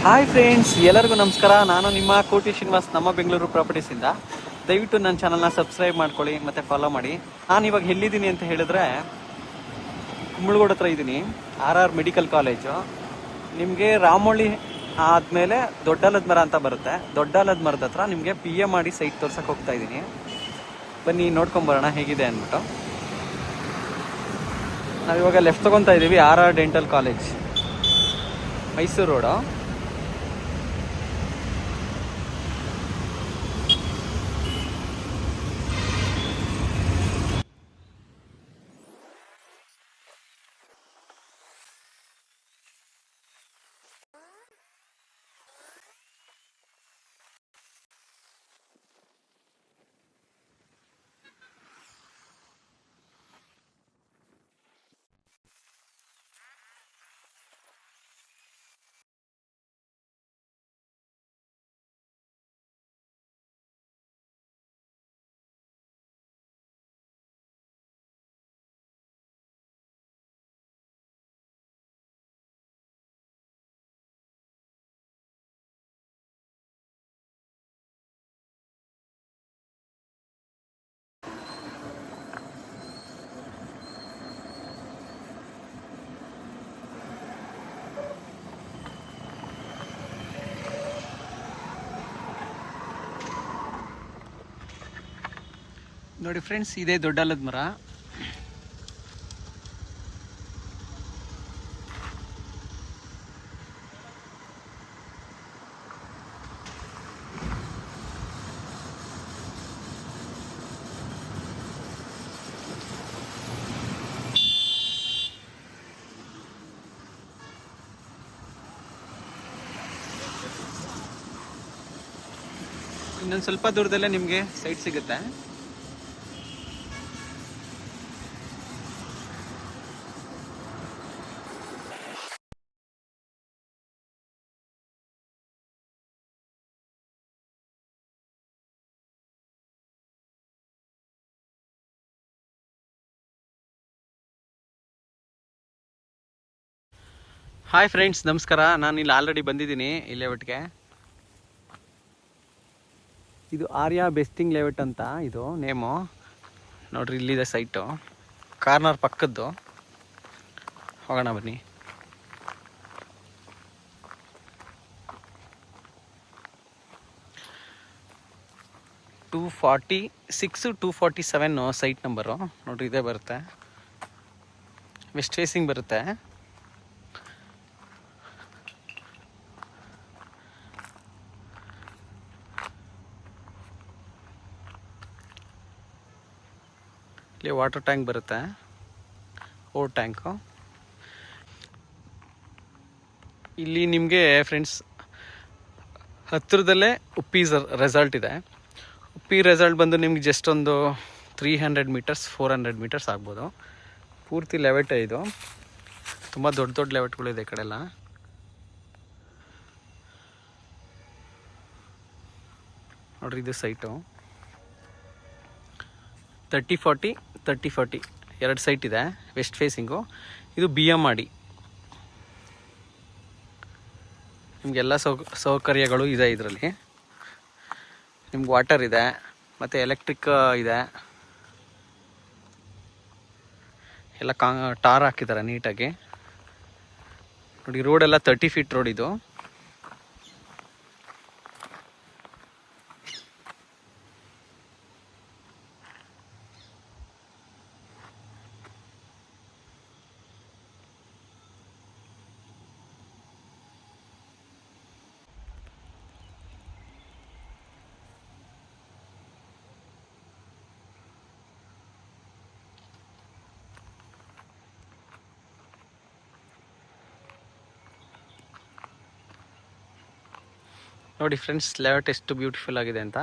Hi friends, ಎಲ್ಲರಿಗೂ ನಮಸ್ಕಾರ. ನಾನು ನಿಮ್ಮ ಕೋಟಿ ಶ್ರೀನಿವಾಸ್, ನಮ್ಮ ಬೆಂಗಳೂರು ಪ್ರಾಪರ್ಟೀಸಿಂದ. ದಯವಿಟ್ಟು ನನ್ನ ಚಾನಲ್ನ ಸಬ್ಸ್ಕ್ರೈಬ್ ಮಾಡ್ಕೊಳ್ಳಿ ಮತ್ತು ಫಾಲೋ ಮಾಡಿ. ನಾನು ಇವಾಗ ಎಲ್ಲಿದ್ದೀನಿ ಅಂತ ಹೇಳಿದ್ರೆ, ಕುಂಬಳಗೋಡು ಹತ್ರ ಇದ್ದೀನಿ, RR ಮೆಡಿಕಲ್ ಕಾಲೇಜು. ನಿಮಗೆ ರಾಮೋಳಿ ಆದಮೇಲೆ ದೊಡ್ಡಾಲದ ಮರ ಅಂತ ಬರುತ್ತೆ. ದೊಡ್ಡಾಲದ ಮರದ ಹತ್ರ ನಿಮಗೆ PA ಮಾಡಿ ಸೈಟ್ ತೋರ್ಸಕ್ಕೆ ಹೋಗ್ತಾ ಇದ್ದೀನಿ. ಬನ್ನಿ ನೋಡ್ಕೊಂಬರೋಣ ಹೇಗಿದೆ ಅಂದ್ಬಿಟ್ಟು. ನಾವಿವಾಗ ಲೆಫ್ಟ್ ತೊಗೊತಾ ಇದ್ದೀವಿ, RR dental college, Mysuru road. ನೋಡಿ ಫ್ರೆಂಡ್ಸ್, ಇದೇ ದೊಡ್ಡಾಲದ ಮರ. ಇನ್ನೊಂದು ಸ್ವಲ್ಪ ದೂರದಲ್ಲೇ ನಿಮಗೆ ಸೈಟ್ ಸಿಗುತ್ತೆ. ಹಾಯ್ ಫ್ರೆಂಡ್ಸ್, ನಮಸ್ಕಾರ. ನಾನು ಇಲ್ಲಿ ಆಲ್ರೆಡಿ ಬಂದಿದ್ದೀನಿ ಈ ಲೇಔಟ್ಗೆ. ಇದು ಆರ್ಯ ಬೆಸ್ಟಿಂಗ್ ಲೇಔಟ್ ಅಂತ ಇದು ನೇಮು. ನೋಡ್ರಿ, ಇಲ್ಲಿದೆ ಸೈಟು, ಕಾರ್ನರ್ ಪಕ್ಕದ್ದು. ಹೋಗೋಣ ಬನ್ನಿ. Two 247 site number. ನೋಡ್ರಿ, ಇದೇ ಬರುತ್ತೆ. ವೆಸ್ಟ್ ಫೇಸಿಂಗ್ ಬರುತ್ತೆ. ಇಲ್ಲಿ ವಾಟರ್ ಟ್ಯಾಂಕ್ ಬರುತ್ತೆ, ಟ್ಯಾಂಕು. ಇಲ್ಲಿ ನಿಮಗೆ ಫ್ರೆಂಡ್ಸ್ ಹತ್ತಿರದಲ್ಲೇ ಉಪ್ಪಿ ರೆಸಾರ್ಟ್ ಇದೆ. ಉಪ್ಪಿ ರೆಸಾರ್ಟ್ ಬಂದು ನಿಮ್ಗೆ ಜಸ್ಟ್ ಒಂದು 300 ಮೀಟರ್ಸ್ 400 ಮೀಟರ್ಸ್ ಆಗ್ಬೋದು. ಪೂರ್ತಿ ಲೆವೆಟೇ ಇದು. ತುಂಬ ದೊಡ್ಡ ದೊಡ್ಡ ಲೆವೆಟ್ಗಳಿದೆ ಈ ಕಡೆ ಎಲ್ಲ. ನೋಡ್ರಿ, ಇದು ಸೈಟು 30-40 30-40 ಎರಡು ಸೈಟ್ ಇದೆ, ವೆಸ್ಟ್ ಫೇಸಿಂಗು. ಇದು BM ಮಾಡಿ. ನಿಮಗೆಲ್ಲ ಸೌಕರ್ಯಗಳು ಇದೆ ಇದರಲ್ಲಿ. ನಿಮ್ಗೆ ವಾಟರ್ ಇದೆ ಮತ್ತು ಎಲೆಕ್ಟ್ರಿಕ್ ಇದೆ. ಎಲ್ಲ ಟಾರ್ ಹಾಕಿದ್ದಾರೆ ನೀಟಾಗಿ. ನೋಡಿ, ರೋಡೆಲ್ಲ 30 ಫೀಟ್ ರೋಡ್ ಇದು. ನೋಡಿ ಫ್ರೆಂಡ್ಸ್, ಲೇಔಟ್ ಎಷ್ಟು ಬ್ಯೂಟಿಫುಲ್ ಆಗಿದೆ ಅಂತ.